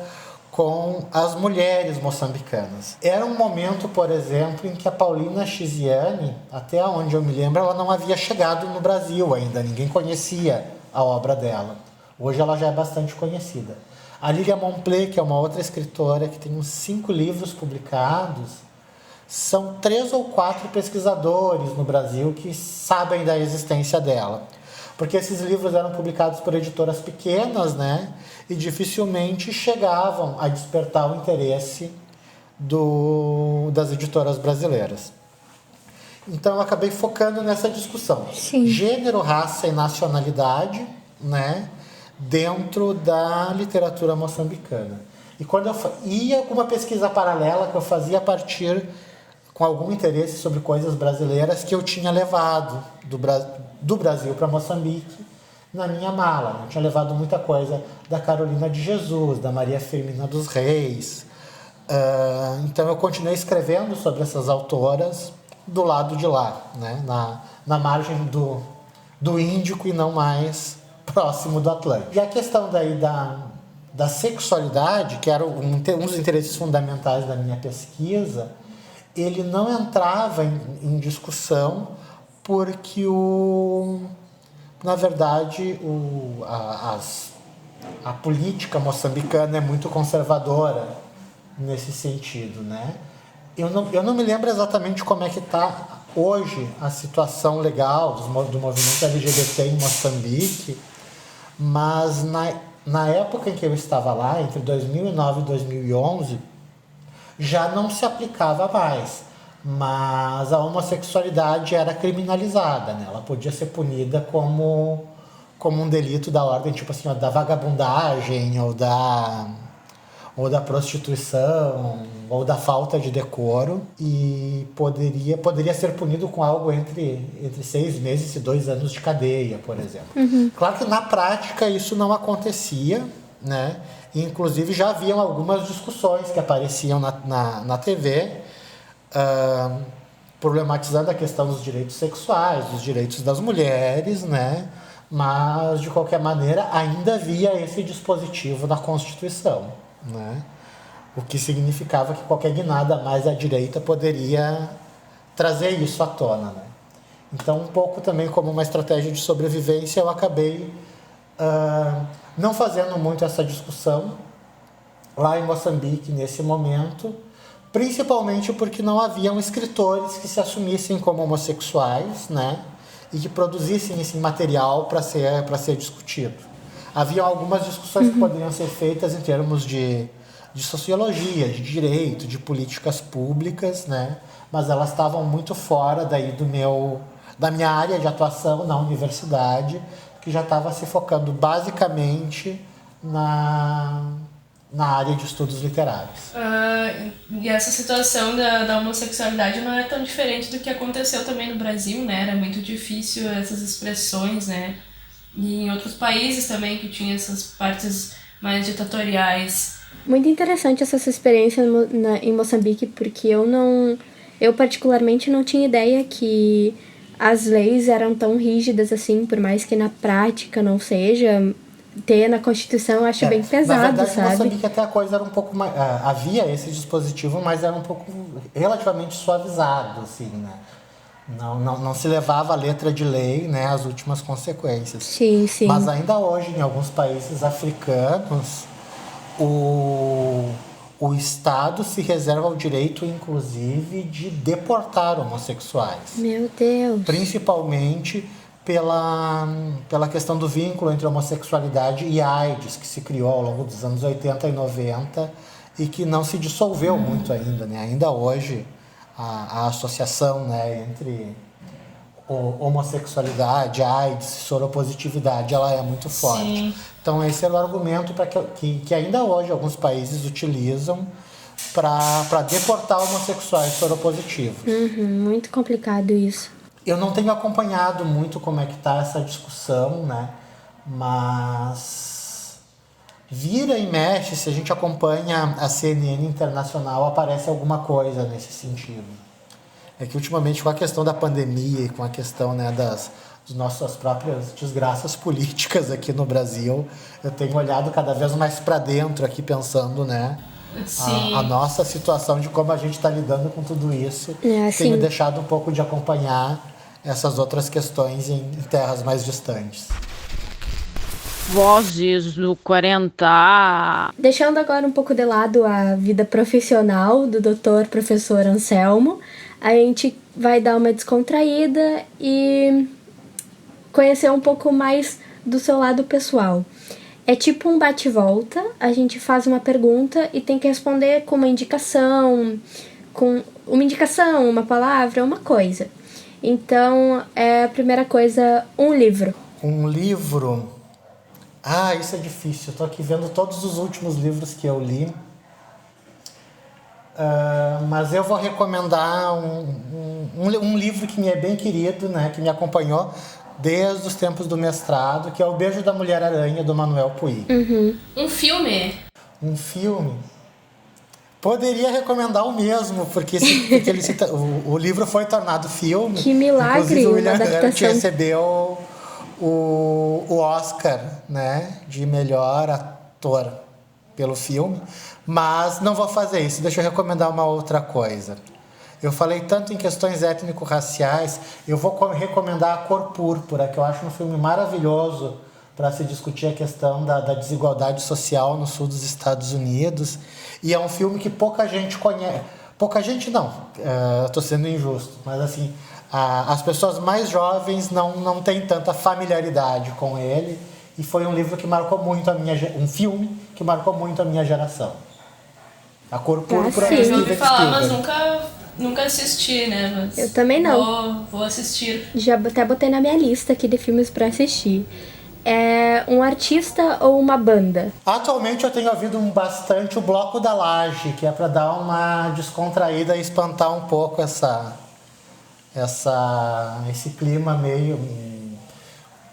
com as mulheres moçambicanas. Era um momento, por exemplo, em que a Paulina Chiziane, até onde eu me lembro, ela não havia chegado no Brasil ainda, ninguém conhecia a obra dela. Hoje ela já é bastante conhecida. A Lília Monplé, que é uma outra escritora que tem uns 5 livros publicados, são 3 ou 4 pesquisadores no Brasil que sabem da existência dela. Porque esses livros eram publicados por editoras pequenas, né? E dificilmente chegavam a despertar o interesse das editoras brasileiras. Então eu acabei focando nessa discussão. Sim. Gênero, raça e nacionalidade, né? Dentro da literatura moçambicana. E quando eu ia com uma pesquisa paralela que eu fazia a partir com algum interesse sobre coisas brasileiras que eu tinha levado do Brasil para Moçambique na minha mala. Eu tinha levado muita coisa da Carolina de Jesus, da Maria Firmina dos Reis. Então eu continuei escrevendo sobre essas autoras do lado de lá, né? na margem do Índico e não mais próximo do Atlântico. E a questão daí da sexualidade, que era um dos interesses fundamentais da minha pesquisa, ele não entrava em discussão porque, na verdade, a política moçambicana é muito conservadora nesse sentido, né? Eu não me lembro exatamente como é que está hoje a situação legal do movimento LGBT em Moçambique, mas na época em que eu estava lá, entre 2009 e 2011, já não se aplicava mais, mas a homossexualidade era criminalizada, né? Ela podia ser punida como como um delito da ordem, tipo assim, ó, da vagabundagem ou da prostituição ou da falta de decoro, e poderia ser punido com algo entre 6 meses e 2 anos de cadeia, por exemplo. Claro que na prática isso não acontecia, né? E, inclusive já haviam algumas discussões que apareciam na TV, problematizando a questão dos direitos sexuais, dos direitos das mulheres, né? Mas, de qualquer maneira, ainda havia esse dispositivo na Constituição, né? O que significava que qualquer guinada mais à direita poderia trazer isso à tona, né? Então, um pouco também como uma estratégia de sobrevivência, eu acabei não fazendo muito essa discussão lá em Moçambique nesse momento, principalmente porque não haviam escritores que se assumissem como homossexuais, né? E que produzissem esse material para ser discutido. Havia algumas discussões que poderiam ser feitas em termos de sociologia, de direito, de políticas públicas, né? Mas elas estavam muito fora daí da minha área de atuação na universidade, que já estava se focando basicamente na área de estudos literários. E essa situação da homossexualidade não é tão diferente do que aconteceu também no Brasil, né? Era muito difícil essas expressões, né? E em outros países também que tinham essas partes mais ditatoriais. Muito interessante essa sua experiência em Moçambique, porque eu particularmente não tinha ideia que as leis eram tão rígidas assim, por mais que na prática não seja. Ter na Constituição eu acho bem pesado, na verdade, sabe? Em Moçambique até a coisa era um pouco mais... havia esse dispositivo, mas era um pouco relativamente suavizado, assim, né? Não se levava a letra de lei, né, às últimas consequências. Sim, sim. Mas ainda hoje, em alguns países africanos, o Estado se reserva o direito, inclusive, de deportar homossexuais. Meu Deus. Principalmente pela questão do vínculo entre homossexualidade e AIDS, que se criou ao longo dos anos 80 e 90 e que não se dissolveu muito ainda, né? Ainda hoje, a associação, né, entre homossexualidade, AIDS, soropositividade, ela é muito forte. Sim. Então, esse era o argumento que ainda hoje alguns países utilizam para deportar homossexuais soropositivos. Muito complicado isso. Eu não tenho acompanhado muito como é que está essa discussão, né? Mas vira e mexe, se a gente acompanha a CNN internacional, aparece alguma coisa nesse sentido. É que ultimamente com a questão da pandemia e com a questão, né, das nossas próprias desgraças políticas aqui no Brasil, eu tenho olhado cada vez mais para dentro aqui pensando, né? A nossa situação de como a gente está lidando com tudo isso. Tenho deixado um pouco de acompanhar essas outras questões em terras mais distantes. Vozes do 40A. Deixando agora um pouco de lado a vida profissional do Dr. Professor Anselmo, a gente vai dar uma descontraída e conhecer um pouco mais do seu lado pessoal. É tipo um bate-volta, a gente faz uma pergunta e tem que responder com uma indicação, uma palavra, uma coisa. Então, a primeira coisa, um livro. Um livro? Isso é difícil. Eu tô aqui vendo todos os últimos livros que eu li. Mas eu vou recomendar um livro que me é bem querido, né, que me acompanhou desde os tempos do mestrado, que é O Beijo da Mulher-Aranha, do Manuel Puig. Um filme? Um filme? Poderia recomendar o mesmo, porque ele cita, o livro foi tornado filme. Que milagre! Inclusive, o William Hurt recebeu o Oscar, né, de melhor ator pelo filme. Mas não vou fazer isso, deixa eu recomendar uma outra coisa. Eu falei tanto em questões étnico-raciais, eu vou recomendar A Cor Púrpura, que eu acho um filme maravilhoso para se discutir a questão da desigualdade social no sul dos Estados Unidos. E é um filme que pouca gente conhece. Pouca gente não, estou sendo injusto, mas assim, as pessoas mais jovens não têm tanta familiaridade com ele. E foi um livro que marcou muito um filme que marcou muito a minha geração. A Cor Púrpura. Eu ouvi falar, mas nunca assisti, né? Mas eu também não. Vou assistir. Já até botei na minha lista aqui de filmes para assistir. É um artista ou uma banda? Atualmente eu tenho ouvido bastante o Bloco da Laje, que é para dar uma descontraída e espantar um pouco esse clima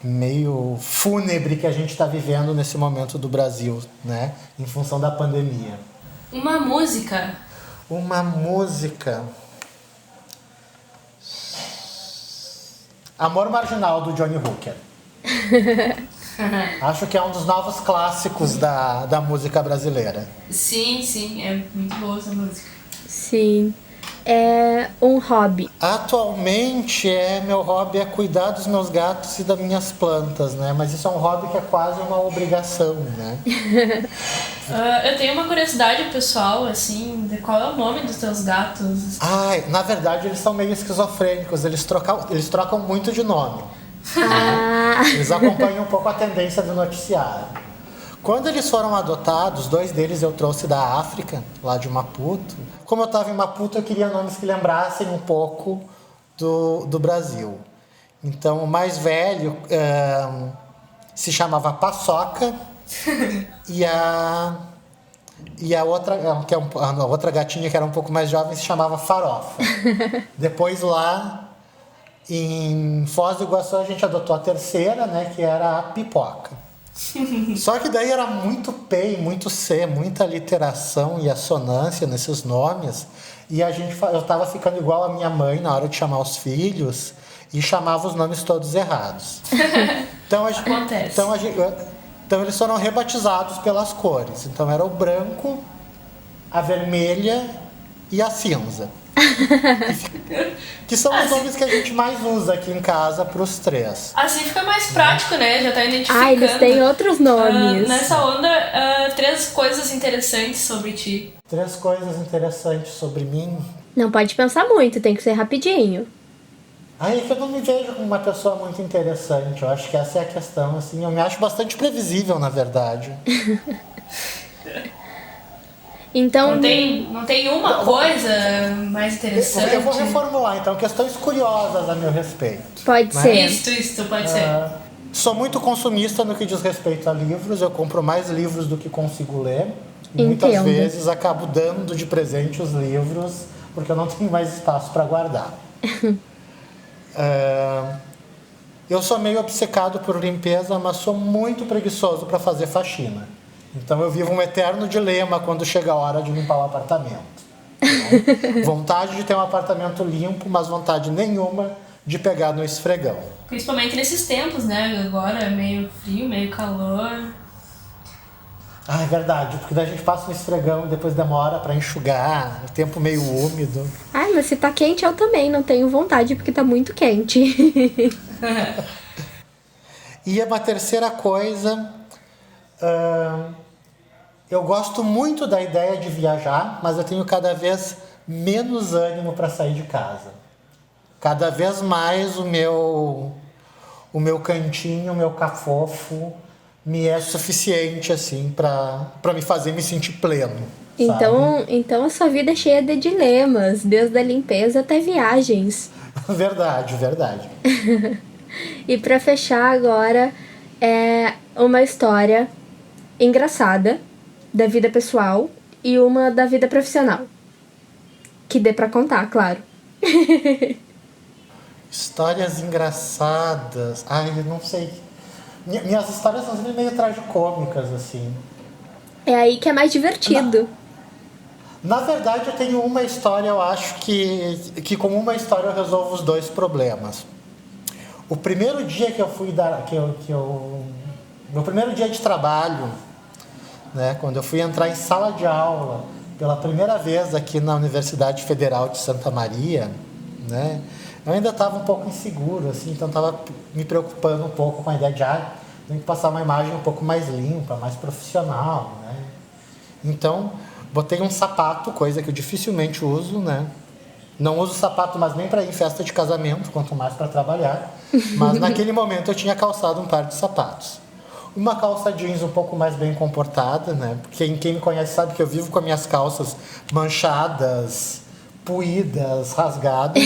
meio fúnebre que a gente está vivendo nesse momento do Brasil, né? Em função da pandemia. Uma música. Uma música. Amor Marginal, do Johnny Hooker. Acho que é um dos novos clássicos da música brasileira. Sim, é muito boa essa música. Sim. É um hobby. Atualmente, meu hobby é cuidar dos meus gatos e das minhas plantas, né? Mas isso é um hobby que é quase uma obrigação, né? Eu tenho uma curiosidade pessoal, assim, de qual é o nome dos teus gatos? Na verdade, eles são meio esquizofrênicos, eles trocam muito de nome. Eles acompanham um pouco a tendência do noticiário. Quando eles foram adotados, 2 deles eu trouxe da África, lá de Maputo. Como eu estava em Maputo, eu queria nomes que lembrassem um pouco do Brasil. Então, o mais velho se chamava Paçoca e a outra, a outra gatinha, que era um pouco mais jovem, se chamava Farofa. Depois, lá em Foz do Iguaçu, a gente adotou a terceira, né, que era a Pipoca. Só que daí era muito P e muito C, muita literação e assonância nesses nomes. E eu tava ficando igual a minha mãe na hora de chamar os filhos e chamava os nomes todos errados. Acontece. Então eles foram rebatizados pelas cores. Então era o branco, a vermelha e a cinza. Que são os nomes que a gente mais usa aqui em casa pros 3. Assim fica mais prático, né? Já tá identificando. Eles têm outros nomes. Nessa onda, 3 coisas interessantes sobre ti. 3 coisas interessantes sobre mim. Não pode pensar muito, tem que ser rapidinho. É que eu não me vejo como uma pessoa muito interessante. Eu acho que essa é a questão, assim. Eu me acho bastante previsível, na verdade. Então, não tem uma coisa mais interessante? Eu vou reformular, então, questões curiosas a meu respeito. Pode ser. Isso, pode ser. Sou muito consumista no que diz respeito a livros. Eu compro mais livros do que consigo ler. E muitas vezes acabo dando de presente os livros, porque eu não tenho mais espaço para guardar. Eu sou meio obcecado por limpeza, mas sou muito preguiçoso para fazer faxina. Então eu vivo um eterno dilema quando chega a hora de limpar o apartamento. Né? Vontade de ter um apartamento limpo, mas vontade nenhuma de pegar no esfregão. Principalmente nesses tempos, né? Agora é meio frio, meio calor. É verdade, porque daí a gente passa no esfregão e depois demora para enxugar, o tempo meio úmido. Mas se tá quente eu também não tenho vontade porque tá muito quente. E uma terceira coisa, eu gosto muito da ideia de viajar, mas eu tenho cada vez menos ânimo para sair de casa. Cada vez mais o meu cantinho, o meu cafofo me é suficiente assim para me fazer me sentir pleno. Então a sua vida é cheia de dilemas, desde a limpeza até viagens. Verdade. E para fechar agora, é uma história engraçada da vida pessoal e uma da vida profissional. Que dê para contar, claro. Histórias engraçadas. Eu não sei. Minhas histórias são sempre meio tragicômicas, assim. É aí que é mais divertido. Na verdade, eu tenho uma história, eu acho que com uma história eu resolvo os 2 problemas. O primeiro dia que eu fui meu primeiro dia de trabalho, né, quando eu fui entrar em sala de aula pela primeira vez aqui na Universidade Federal de Santa Maria, né, eu ainda estava um pouco inseguro, assim, então estava me preocupando um pouco com a ideia de tem que passar uma imagem um pouco mais limpa, mais profissional, né? Então, botei um sapato, coisa que eu dificilmente uso, né? Não uso sapato, mas nem para ir em festa de casamento, quanto mais para trabalhar. Mas naquele momento eu tinha calçado um par de sapatos. Uma calça jeans um pouco mais bem comportada, né? Porque quem me conhece sabe que eu vivo com as minhas calças manchadas, puídas, rasgadas.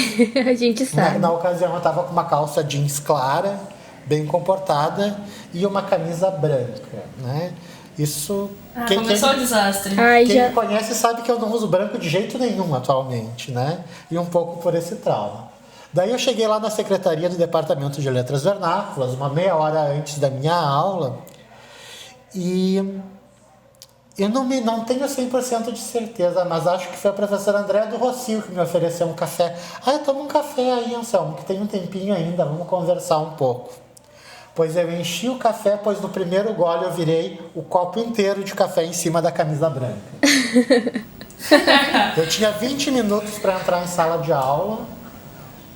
A gente sabe. Na ocasião eu estava com uma calça jeans clara bem comportada e uma camisa branca, né? Isso... Começou o desastre. Quem me conhece sabe que eu não uso branco de jeito nenhum atualmente, né? E um pouco por esse trauma. Daí eu cheguei lá na secretaria do Departamento de Letras Vernáculas, uma meia hora antes da minha aula, e eu não tenho 100% de certeza, mas acho que foi a professora Andréa do Rocio que me ofereceu um café. Toma um café aí, Anselmo, que tem um tempinho ainda, vamos conversar um pouco. Pois eu enchi o café, pois no primeiro gole eu virei o copo inteiro de café em cima da camisa branca. Eu tinha 20 minutos para entrar em sala de aula,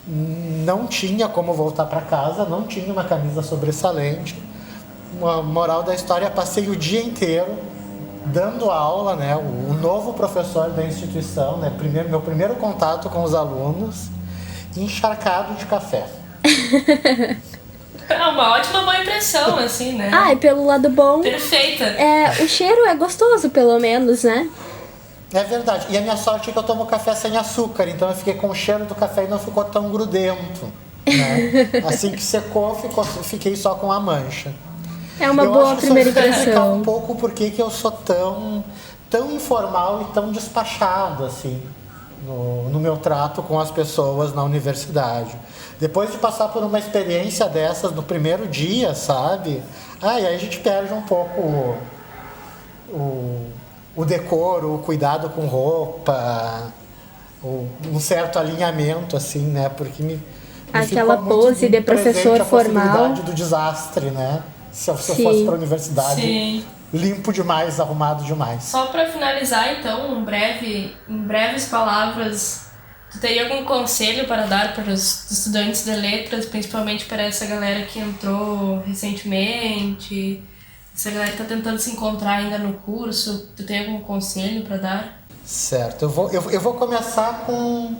não tinha como voltar para casa, não tinha uma camisa sobressalente. A moral da história, passei o dia inteiro dando aula, né? O novo professor da instituição, né? Meu primeiro contato com os alunos, encharcado de café. Uma ótima boa impressão, assim, né? E pelo lado bom... Perfeita. O cheiro é gostoso, pelo menos, né? É verdade. E a minha sorte é que eu tomo café sem açúcar, então eu fiquei com o cheiro do café e não ficou tão grudento, né? Assim que secou, fiquei só com a mancha. É uma boa primeira impressão. Eu explicar um impressão. pouco porque que eu sou tão informal e tão despachado, assim, no meu trato com as pessoas na universidade. Depois de passar por uma experiência dessas no primeiro dia, sabe? E aí a gente perde um pouco o decoro, o cuidado com roupa, um certo alinhamento, assim, né? Porque me Aquela ficou muito pose de professor presente a formal. possibilidade do desastre, né? Se eu fosse para a universidade, limpo demais, arrumado demais. Só para finalizar, então, em breves palavras, tu teria algum conselho para dar para os estudantes de letras, principalmente para essa galera que entrou recentemente, essa galera que está tentando se encontrar ainda no curso? Tu tem algum conselho para dar? Certo, eu vou começar com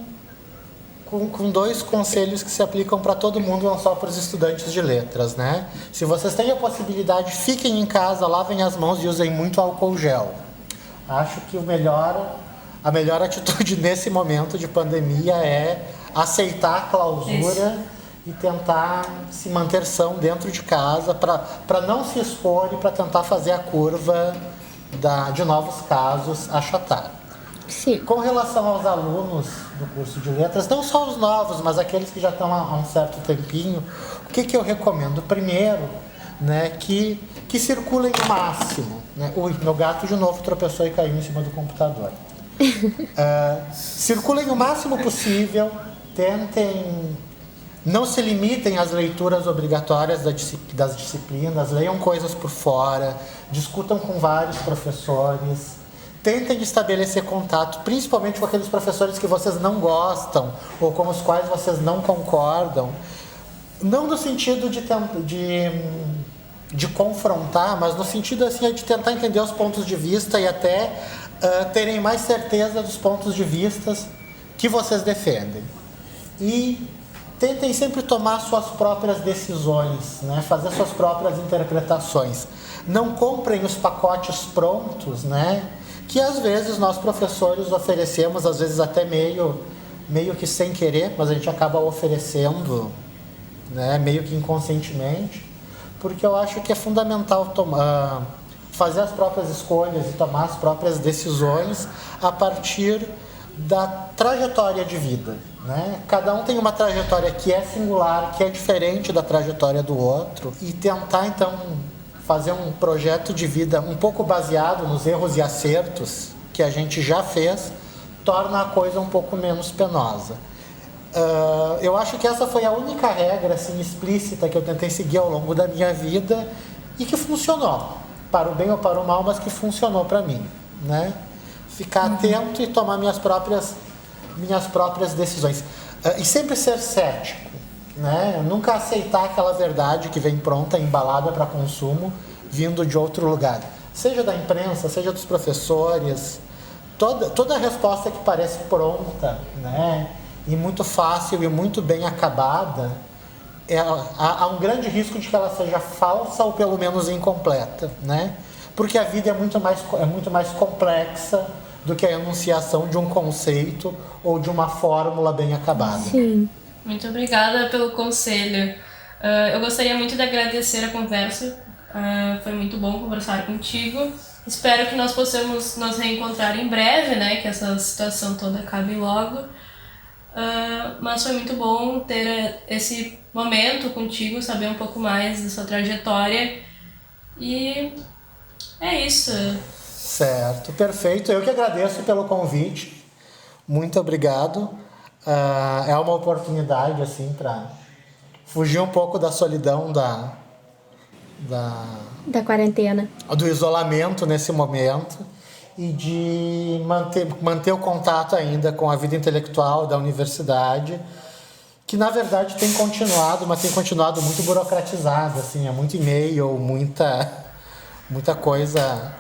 dois conselhos que se aplicam para todo mundo, não só para os estudantes de letras, né? Se vocês têm a possibilidade, fiquem em casa, lavem as mãos e usem muito álcool gel. Acho que a melhor atitude nesse momento de pandemia é aceitar a clausura e tentar se manter são dentro de casa para não se expor e para tentar fazer a curva de novos casos achatar. Sim. Com relação aos alunos do curso de letras, não só os novos, mas aqueles que já estão há um certo tempinho, o que eu recomendo? Primeiro, né, que circulem o máximo. Né? Meu gato de novo tropeçou e caiu em cima do computador. Circulem o máximo possível, tentem, não se limitem às leituras obrigatórias das disciplinas, leiam coisas por fora, discutam com vários professores. Tentem estabelecer contato, principalmente com aqueles professores que vocês não gostam ou com os quais vocês não concordam. Não no sentido de confrontar, mas no sentido assim, de tentar entender os pontos de vista e até terem mais certeza dos pontos de vista que vocês defendem. E tentem sempre tomar suas próprias decisões, né? Fazer suas próprias interpretações. Não comprem os pacotes prontos, né? Que às vezes nós professores oferecemos, às vezes até meio que sem querer, mas a gente acaba oferecendo, né, meio que inconscientemente, porque eu acho que é fundamental fazer as próprias escolhas e tomar as próprias decisões a partir da trajetória de vida. Né? Cada um tem uma trajetória que é singular, que é diferente da trajetória do outro, e tentar então fazer um projeto de vida um pouco baseado nos erros e acertos que a gente já fez, torna a coisa um pouco menos penosa. Eu acho que essa foi a única regra assim, explícita que eu tentei seguir ao longo da minha vida e que funcionou, para o bem ou para o mal, mas que funcionou para mim. Né? Ficar atento e tomar minhas próprias decisões. E sempre ser cético. Né? Nunca aceitar aquela verdade que vem pronta, embalada para consumo, vindo de outro lugar. Seja da imprensa, seja dos professores. Toda a resposta que parece pronta, né? E muito fácil e muito bem acabada, há um grande risco de que ela seja falsa ou pelo menos incompleta. Né? Porque a vida é muito mais complexa do que a enunciação de um conceito ou de uma fórmula bem acabada. Sim. Muito obrigada pelo conselho. Eu gostaria muito de agradecer a conversa. Foi muito bom conversar contigo. Espero que nós possamos nos reencontrar em breve, né? Que essa situação toda acabe logo. Mas foi muito bom ter esse momento contigo, saber um pouco mais da sua trajetória. E é isso. Certo, perfeito. Eu que agradeço pelo convite. Muito obrigado. É uma oportunidade, assim, para fugir um pouco da solidão Da quarentena. do isolamento nesse momento e de manter o contato ainda com a vida intelectual da universidade, que na verdade tem continuado, mas tem continuado muito burocratizado, assim, é muito e-mail, muita coisa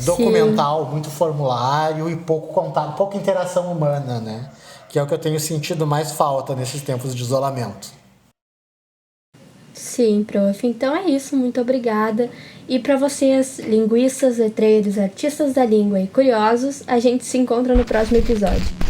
documental, muito formulário e pouco contato, pouca interação humana, né? Que é o que eu tenho sentido mais falta nesses tempos de isolamento. Sim, prof. Então é isso, muito obrigada. E para vocês, linguistas, letreiros, artistas da língua e curiosos, a gente se encontra no próximo episódio.